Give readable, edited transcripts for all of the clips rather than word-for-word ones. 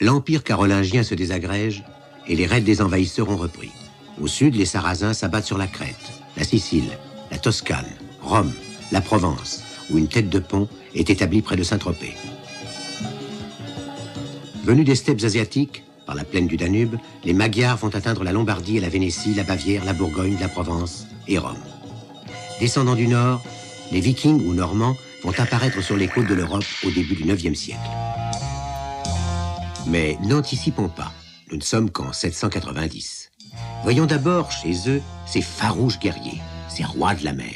l'empire carolingien se désagrège et les raids des envahisseurs ont repris. Au sud, les Sarrasins s'abattent sur la Crète, la Sicile, la Toscane, Rome, la Provence, où une tête de pont est établie près de Saint-Tropez. Venus des steppes asiatiques, par la plaine du Danube, les Magyars vont atteindre la Lombardie et la Vénétie, la Bavière, la Bourgogne, la Provence et Rome. Descendant du nord, les Vikings ou Normands vont apparaître sur les côtes de l'Europe au début du IXe siècle. Mais n'anticipons pas, nous ne sommes qu'en 790. Voyons d'abord chez eux ces farouches guerriers, ces rois de la mer.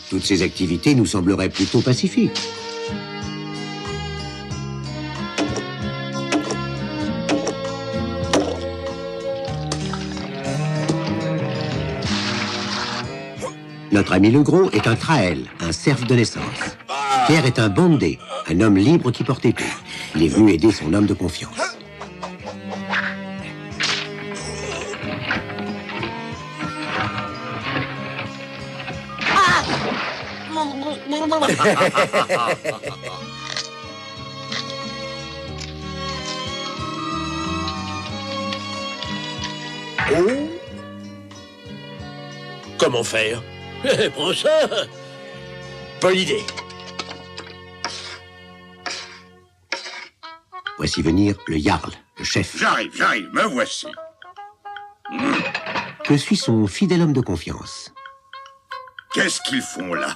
Toutes ces activités nous sembleraient plutôt pacifiques. Notre ami le Gros est un Trael, un serf de naissance. Pierre est un Bondé, un homme libre qui porte épée. Il est venu aider son homme de confiance. Oh. Comment faire? Prends ça. Bonne idée. Voici venir le Jarl, le chef. J'arrive, me voici. Que suit son fidèle homme de confiance. Qu'est-ce qu'ils font là?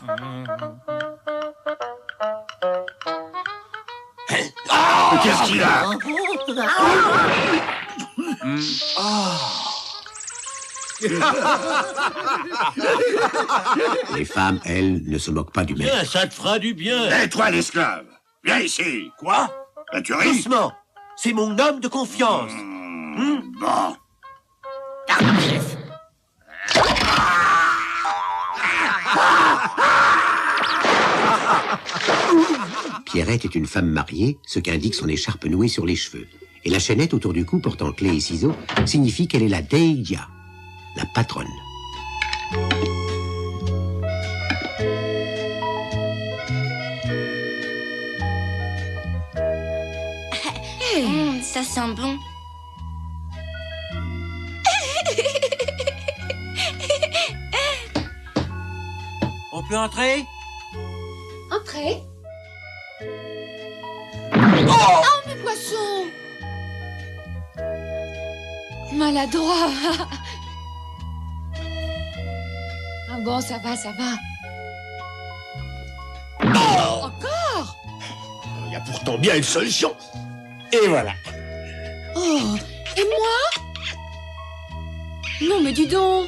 Qu'est-ce qu'il a? Les femmes, elles, ne se moquent pas du maître. Bien, ça te fera du bien. Et toi, l'esclave, viens ici. Quoi? Là, tu ris? Doucement. C'est mon homme de confiance. Bon. Chef. Pierrette est une femme mariée, ce qu'indique son écharpe nouée sur les cheveux. Et la chaînette autour du cou portant clé et ciseaux signifie qu'elle est la Deidia, la patronne. Ça sent bon. On peut entrer? Entrez. Oh! Oh, mes poissons! Maladroit. Ah bon, ça va, ça va. Oh! Encore? Il y a pourtant bien une solution. Et voilà. Oh, et moi? Non, mais dis donc.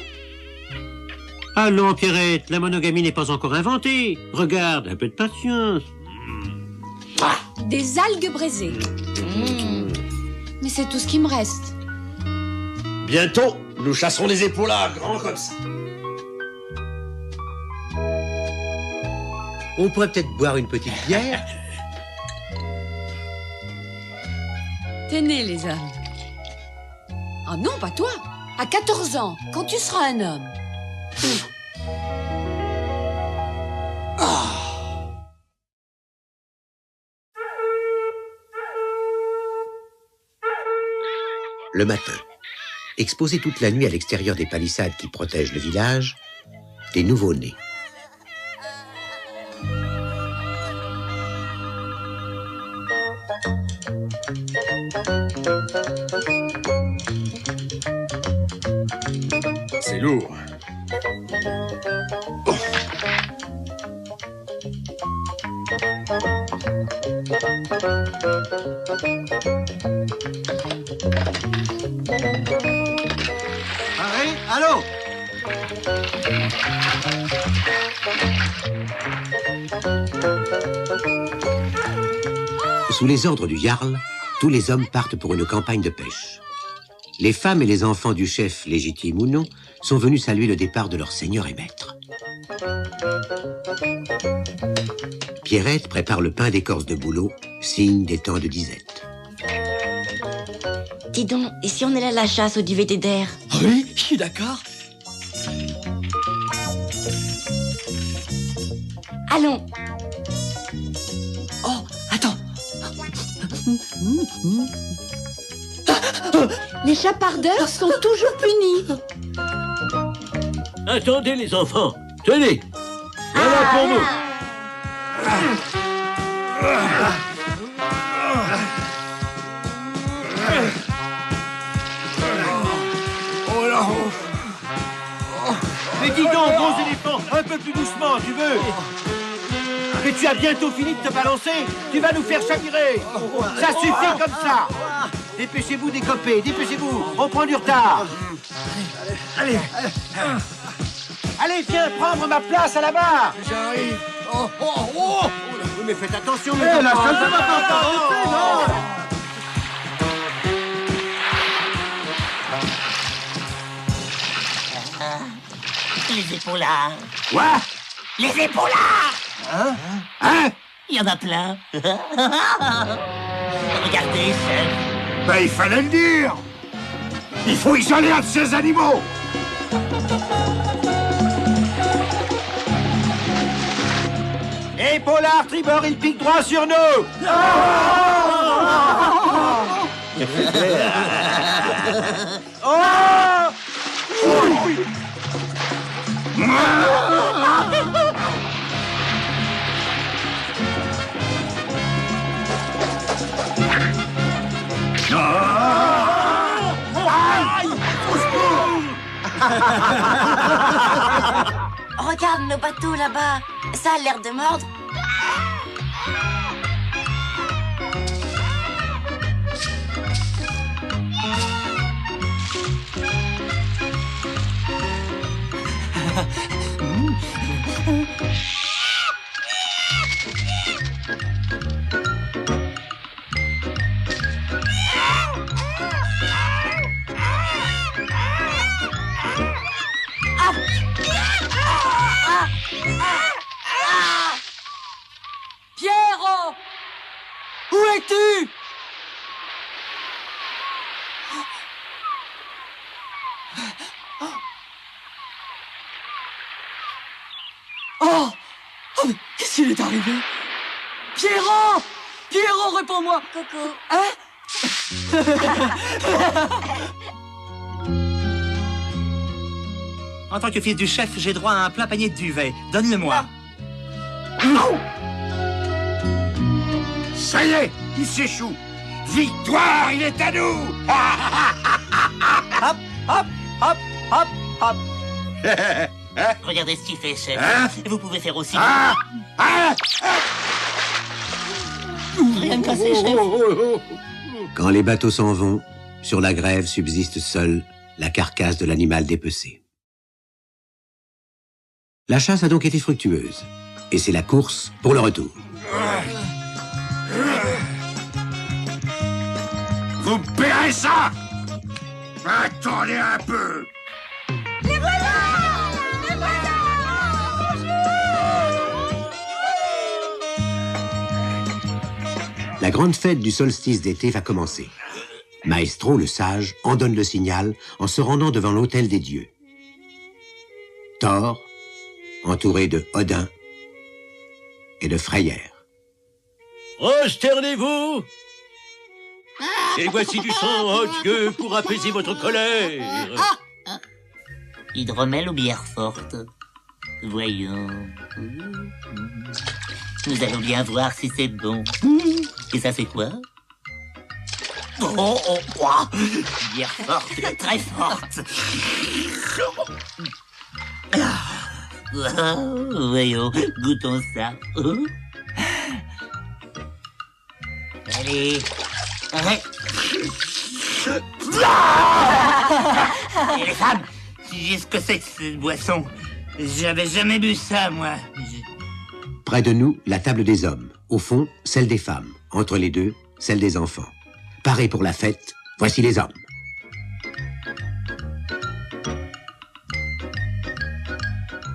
Allons, Pierrette, la monogamie n'est pas encore inventée. Regarde, un peu de patience. Des algues braisées. Mais c'est tout ce qui me reste. Bientôt, nous chasserons des épaulards grands comme ça. On pourrait peut-être boire une petite bière. Tenez, les hommes. Ah non, pas toi. À 14 ans, quand tu seras un homme. Le matin, exposés toute la nuit à l'extérieur des palissades qui protègent le village, des nouveau-nés. C'est lourd. Arrête, allô? Sous les ordres du Jarl, tous les hommes partent pour une campagne de pêche. Les femmes et les enfants du chef, légitimes ou non, sont venus saluer le départ de leur seigneur et maître. Pierrette prépare le pain d'écorce de bouleau, signe des temps de disette. Dis donc, et si on allait à la chasse au duvet d'air? Oui, je suis d'accord. Allons. Oh, attends. Les chapardeurs sont toujours punis. Attendez, les enfants. Tenez. Voilà pour vous. Mais dis donc, gros éléphant, un peu plus doucement, tu veux? Mais tu as bientôt fini de te balancer. Tu vas nous faire chavirer. Ça suffit comme ça. Dépêchez-vous d'écoper, dépêchez-vous. On prend du retard. Allez. Allez, viens prendre ma place à la barre. J'arrive. Oui, mais faites attention, Eh, la seule ça va pas s'arrêter, non. Les épaulards. Quoi? Les épaulards. Hein? Il y en a plein. Regardez, chef. Ben, il fallait le dire. Il faut isoler un de ces animaux. Et Pollard, tribord, il pique droit sur nous. Regarde nos bateaux là-bas. Ça a l'air de mordre. Pierrot! Où es-tu? Oh, mais qu'est-ce qu'il est arrivé? Pierrot! Pierrot, réponds-moi! Coucou. Hein? En tant que fils du chef, j'ai droit à un plein panier de duvet. Donne-le-moi. Ça y est, il s'échoue. Victoire, il est à nous. Hop, hop, hop, hop, hop. Regardez ce qu'il fait, chef. Hein? Vous pouvez faire aussi. Ah, ah, Rien de cassé, chef. Quand les bateaux s'en vont, sur la grève subsiste seule la carcasse de l'animal dépecé. La chasse a donc été fructueuse, et c'est la course pour le retour. vous me paierez ça. Attendez un peu. La grande fête du solstice d'été va commencer. Maestro, le sage, en donne le signal en se rendant devant l'autel des dieux. Thor, entouré de Odin et de Freyr. Prosternez-vous. Et voici du sang, oh Dieu, pour apaiser votre colère. Hydromel ou bière forte? Voyons. Nous allons bien voir si c'est bon. Et ça, c'est quoi? Bière forte, très forte. Voyons, goûtons ça. Allez. Arrête. Et les femmes, qu'est-ce que c'est que cette boisson? J'avais jamais bu ça, moi. Près de nous, la table des hommes. Au fond, celle des femmes. Entre les deux, celle des enfants. Parés pour la fête, voici les hommes.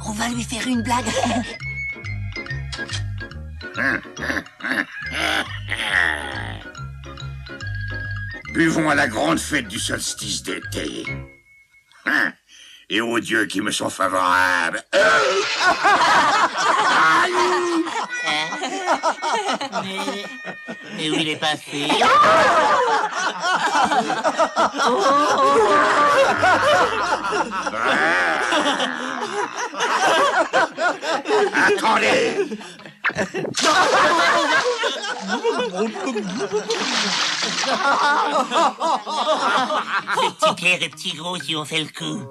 On va lui faire une blague. Buvons à la grande fête du solstice d'été. Et aux dieux qui me sont favorables. Mais où il est passé? Attendez! Petit Pierre et petit Gros qui ont fait le coup.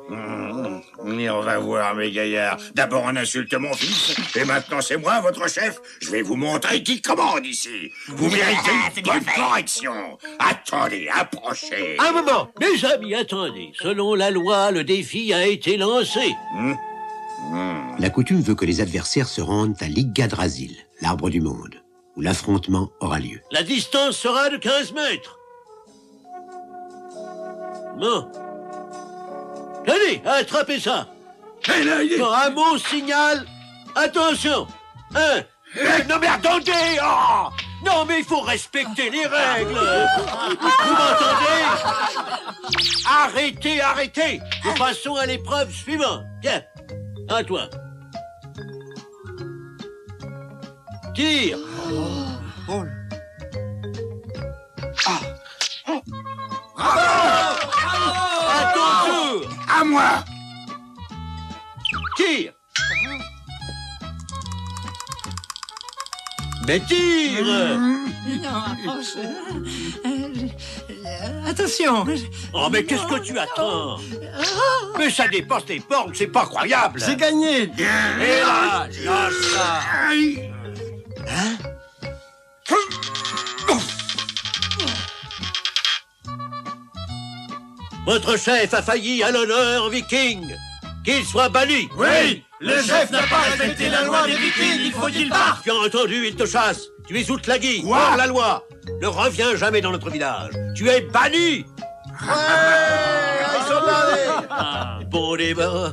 Mais on va voir, mes gaillards. D'abord, on insulte mon fils, et maintenant, c'est moi, votre chef. Je vais vous montrer qui commande ici. Vous méritez c'est une bien bonne fait. correction. Attendez, approchez. Un moment. Mes amis, attendez. Selon la loi, le défi a été lancé. La coutume veut que les adversaires se rendent à l'Yggdrasil, l'arbre du monde, où l'affrontement aura lieu. La distance sera de 15 mètres. Bon. Allez, attrapez ça. Et là, il est... Quand un mot signale, attention. Non mais attendez! Oh, Non, mais il faut respecter les règles. Vous m'entendez? Arrêtez, arrêtez. Nous passons à l'épreuve suivante. Tiens, à toi. Tire. À ton tour. À moi. Tire. Mais tire. Attention. Oh, mais qu'est-ce que tu attends? Mais ça dépasse tes bornes, c'est pas croyable. C'est gagné. Et là, lâche ça. Aïe. Votre chef a failli à l'honneur viking. Qu'il soit banni. Oui, Le chef n'a pas respecté la loi des Vikings, il faut qu'il parte. Tu as entendu, il te chasse. Tu es outlagi, Quoi? hors la loi. Ne reviens jamais dans notre village. Tu es banni. ils sont bavés. Bon débat.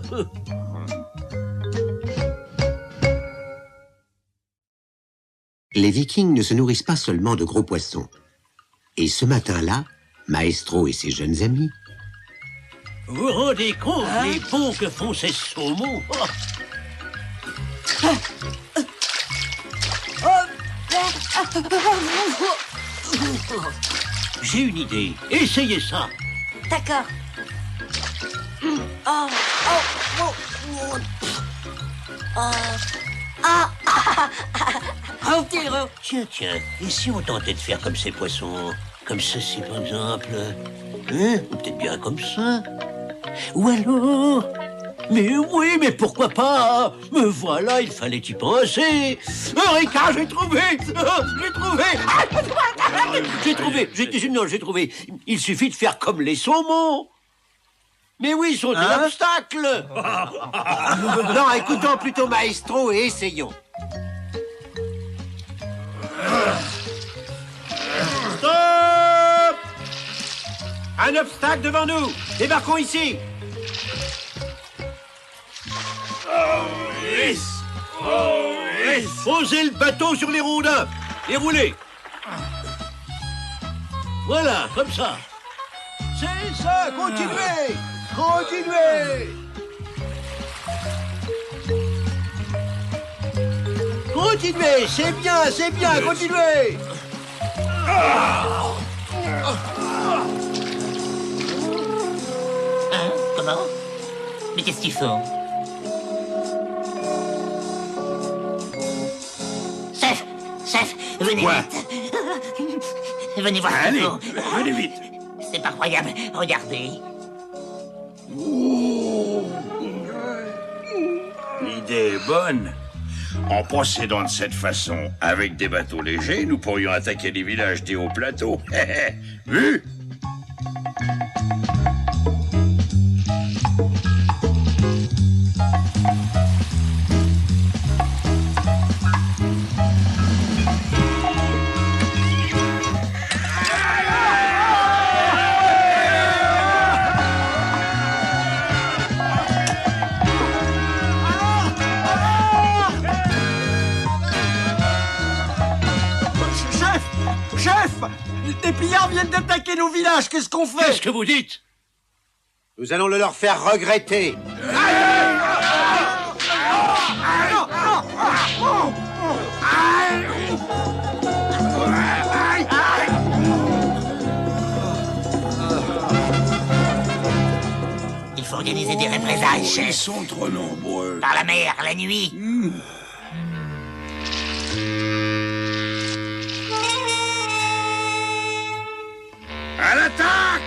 Les Vikings ne se nourrissent pas seulement de gros poissons. Et ce matin-là, Maestro et ses jeunes amis Vous vous rendez compte les bons que font ces saumons? Oh. J'ai une idée. Essayez ça. D'accord. Oh, oh, oh, oh. Tiens, tiens. Et si on tentait de faire comme ces poissons? Comme ceci, par exemple. Hein? Ou peut-être bien comme ça. Ou alors... Mais oui, mais pourquoi pas? Me voilà, il fallait y penser. Eureka, j'ai trouvé. J'ai trouvé. J'ai trouvé. Il suffit de faire comme les saumons. Mais oui, sauter l'obstacle. Non, écoutons plutôt Maestro et essayons. Stop! Un obstacle devant nous. Débarquons ici. Posez le bateau sur les rondins et roulez. Voilà, comme ça. C'est ça, continuez. Continuez. Continuez, c'est bien, continuez. Hein? Comment? Mais qu'est-ce qu'ils font? Chef, venez Quoi? vite. Venez voir ce Allez, qu'ils font. venez vite. C'est pas croyable, regardez. L'idée est bonne. En procédant de cette façon, avec des bateaux légers, nous pourrions attaquer les villages des hauts plateaux. Vu? viennent d'attaquer nos villages, qu'est-ce qu'on fait? Qu'est-ce que vous dites? Nous allons le leur faire regretter. Il faut organiser des représailles, Ils chef. sont trop nombreux. Par la mer, la nuit. À l'attaque!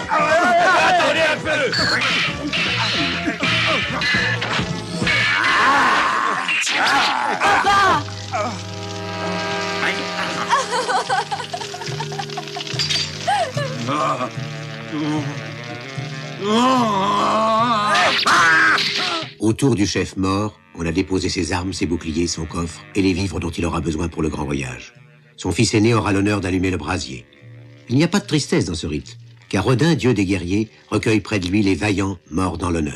Attendez un peu! Autour du chef mort, on a déposé ses armes, ses boucliers, son coffre et les vivres dont il aura besoin pour le grand voyage. Son fils aîné aura l'honneur d'allumer le brasier. Il n'y a pas de tristesse dans ce rite, car Odin, dieu des guerriers, recueille près de lui les vaillants morts dans l'honneur.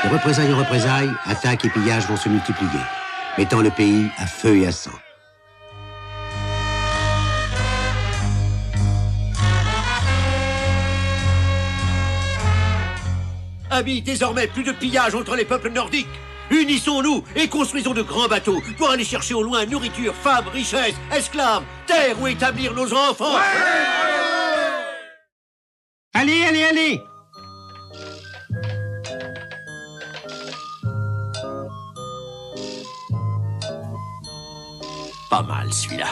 De représailles en représailles, attaques et pillages vont se multiplier, mettant le pays à feu et à sang. Amis, désormais, plus de pillage entre les peuples nordiques. Unissons-nous et construisons de grands bateaux pour aller chercher au loin nourriture, femmes, richesses, esclaves, terre où établir nos enfants. Allez, allez, allez! Pas mal, celui-là.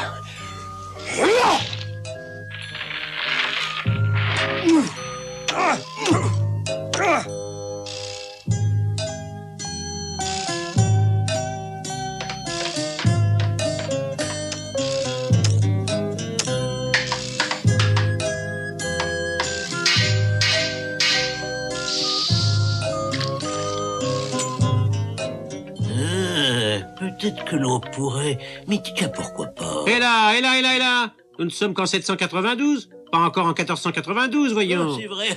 Peut-être que l'on pourrait... Mais tiens, pourquoi pas? Et là! Nous ne sommes qu'en 792, pas encore en 1492, voyons. C'est vrai.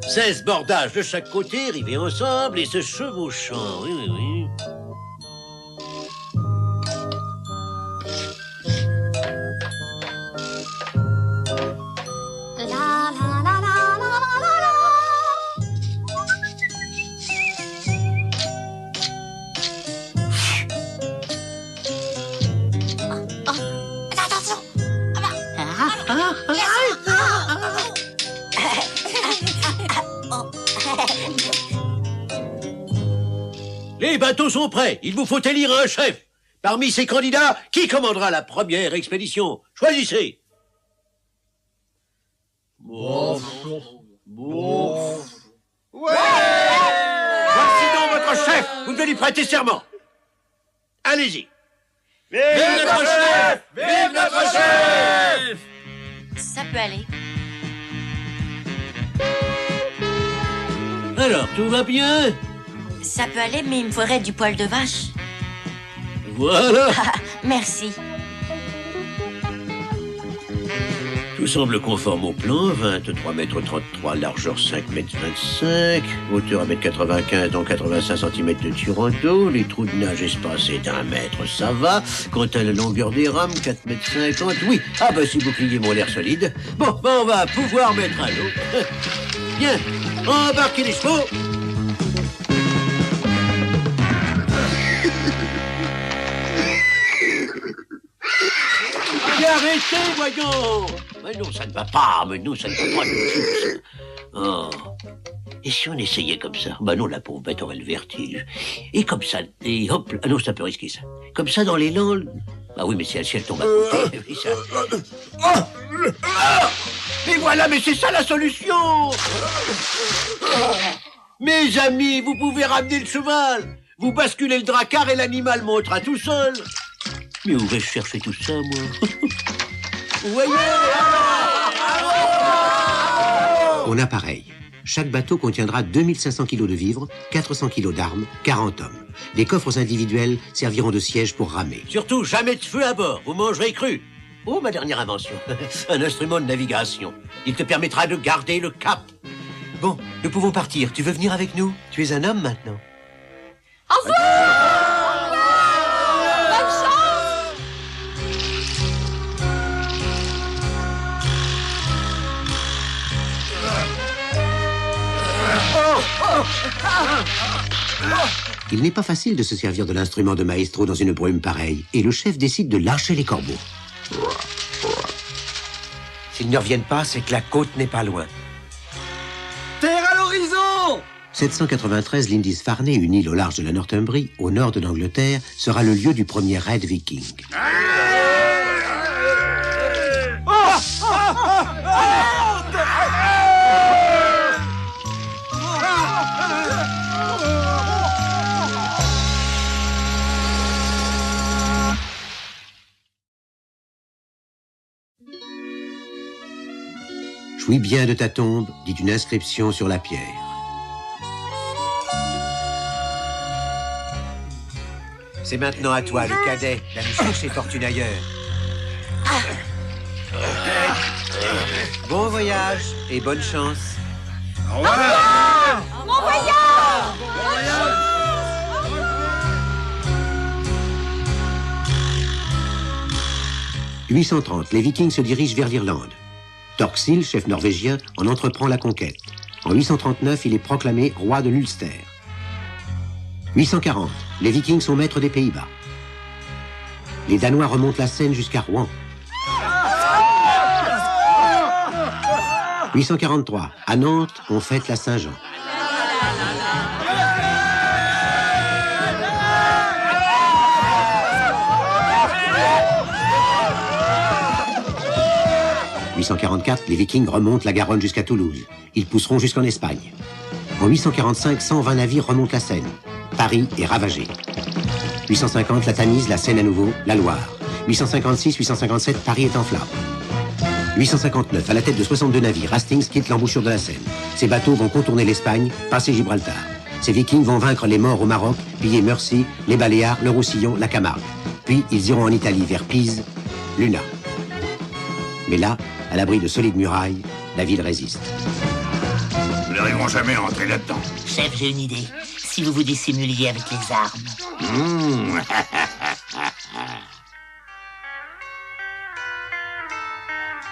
16 bordages de chaque côté, rivés ensemble et se chevauchant. Oui, oui, oui. Attention. Les bateaux sont prêts. Il vous faut élire un chef. Parmi ces candidats, qui commandera la première expédition? Choisissez. Voici donc votre chef. Vous devez lui prêter serment. Allez-y. Vive notre chef! Vive notre chef! Ça peut aller. Alors, tout va bien? Ça peut aller, mais il me faudrait du poil de vache. Voilà. Merci. Tout semble conforme au plan. 23 mètres 33, largeur 5 mètres 25, hauteur 1 mètre 95, donc 85 cm de tirant d'eau. Les trous de nage espacés d'1 mètre, ça va. Quant à la longueur des rames, 4 mètres 50, oui. Ah bah ces boucliers m'ont l'air solides. Bon, bah on va pouvoir mettre à l'eau. Bien, embarquez les chevaux. Arrêtez, voyons! Mais non, ça ne va pas, mais non, ça ne va pas du tout, ça. Oh. Et si on essayait comme ça? Bah non, la pauvre bête aurait le vertige. Et comme ça, et hop, ah non, c'est un peu risqué, ça. Comme ça, dans l'élan... Ah oui, mais si elle tombe à côté, oui, ça... Et voilà, mais c'est ça la solution! Mes amis, vous pouvez ramener le cheval. Vous basculez le dracard et l'animal montera tout seul. Mais où vais-je chercher tout ça, moi? Vous voyez? On a pareil. chaque bateau contiendra 2500 kilos de vivres, 400 kilos d'armes, 40 hommes. Des coffres individuels serviront de siège pour ramer. Surtout, jamais de feu à bord, vous mangerez cru. Oh, ma dernière invention, un instrument de navigation. Il te permettra de garder le cap. Bon, nous pouvons partir. Tu veux venir avec nous? Tu es un homme maintenant. Au revoir! Bonne chance! Il n'est pas facile de se servir de l'instrument de maestro dans une brume pareille, et le chef décide de lâcher les corbeaux. S'ils ne reviennent pas, c'est que la côte n'est pas loin. Terre à l'horizon! 793, Lindisfarne, une île au large de la Northumbrie, au nord de l'Angleterre, sera le lieu du premier raid viking. Jouis bien de ta tombe, dit une inscription sur la pierre. C'est maintenant à toi, le cadet, d'aller chercher fortune ailleurs. Bon voyage et bonne chance. Mon voyage! 830, les Vikings se dirigent vers l'Irlande. Torkil, chef norvégien, en entreprend la conquête. En 839, il est proclamé roi de l'Ulster. 840, les Vikings sont maîtres des Pays-Bas. Les Danois remontent la Seine jusqu'à Rouen. 843, à Nantes, on fête la Saint-Jean. En 844, les Vikings remontent la Garonne jusqu'à Toulouse. Ils pousseront jusqu'en Espagne. En 845, 120 navires remontent la Seine. Paris est ravagé. 850, la Tamise, la Seine à nouveau, la Loire. 856, 857, Paris est en flammes. 859, à la tête de 62 navires, Hastings quitte l'embouchure de la Seine. Ces bateaux vont contourner l'Espagne, passer Gibraltar. Ces Vikings vont vaincre les Maures au Maroc, piller Mercie, les Baléares, le Roussillon, la Camargue. Puis ils iront en Italie, vers Pise, Luna. Mais là, à l'abri de solides murailles, la ville résiste. Nous n'arriverons jamais à entrer là-dedans. Chef, j'ai une idée. Si vous vous dissimuliez avec les armes.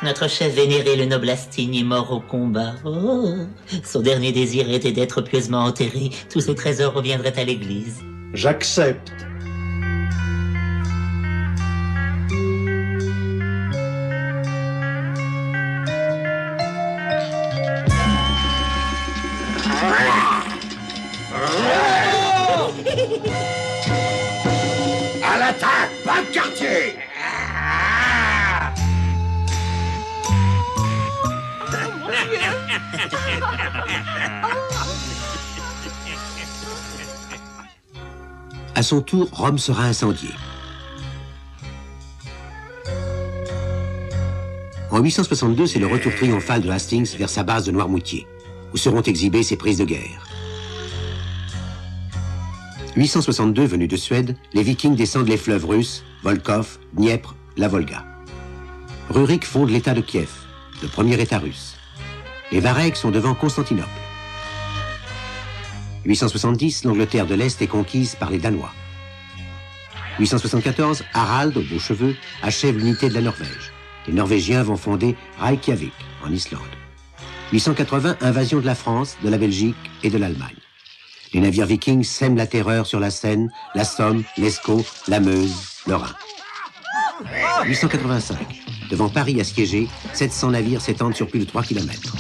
Notre chef vénéré, le noble Hastings, est mort au combat. Oh, son dernier désir était d'être pieusement enterré. Tous ses trésors reviendraient à l'église. J'accepte. À l'attaque, pas de quartier. À son tour, Rome sera incendiée. En 862, c'est le retour triomphal de Hastings vers sa base de Noirmoutier, où seront exhibées ses prises de guerre. 862, venus de Suède, les Vikings descendent les fleuves russes, Volkhov, Dniepr, la Volga. Rurik fonde l'État de Kiev, le premier État russe. Les Varegs sont devant Constantinople. 870, l'Angleterre de l'Est est conquise par les Danois. 874, Harald, aux beaux cheveux, achève l'unité de la Norvège. Les Norvégiens vont fonder Reykjavik, en Islande. 880, invasion de la France, de la Belgique et de l'Allemagne. Les navires vikings sèment la terreur sur la Seine, la Somme, l'Escaut, la Meuse, le Rhin. 885, devant Paris assiégé, 700 navires s'étendent sur plus de 3 km.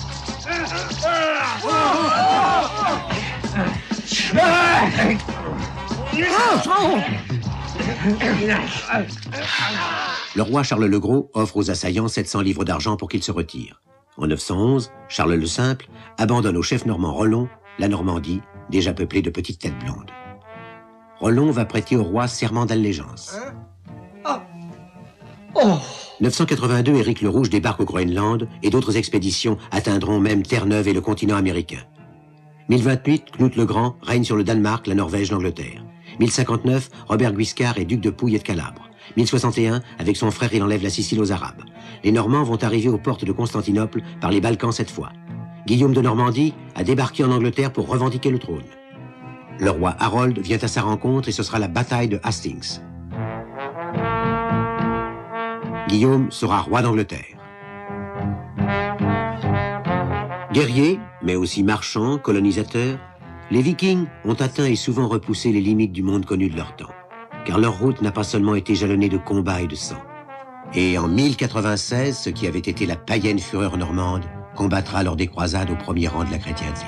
Le roi Charles le Gros offre aux assaillants 700 livres d'argent pour qu'ils se retirent. En 911, Charles le Simple abandonne au chef normand Rollon la Normandie, déjà peuplée de petites têtes blondes. Rollon va prêter au roi serment d'allégeance. 982, Éric le Rouge débarque au Groenland et d'autres expéditions atteindront même Terre-Neuve et le continent américain. 1028, Knut le Grand règne sur le Danemark, la Norvège, l'Angleterre. 1059, Robert Guiscard est duc de Pouille et de Calabre. 1061, avec son frère, il enlève la Sicile aux Arabes. Les Normands vont arriver aux portes de Constantinople par les Balkans cette fois. Guillaume de Normandie a débarqué en Angleterre pour revendiquer le trône. Le roi Harold vient à sa rencontre et ce sera la bataille de Hastings. Guillaume sera roi d'Angleterre. Guerriers, mais aussi marchands, colonisateurs, les Vikings ont atteint et souvent repoussé les limites du monde connu de leur temps, car leur route n'a pas seulement été jalonnée de combats et de sang. Et en 1096, ce qui avait été la païenne fureur normande combattra lors des croisades au premier rang de la chrétienté.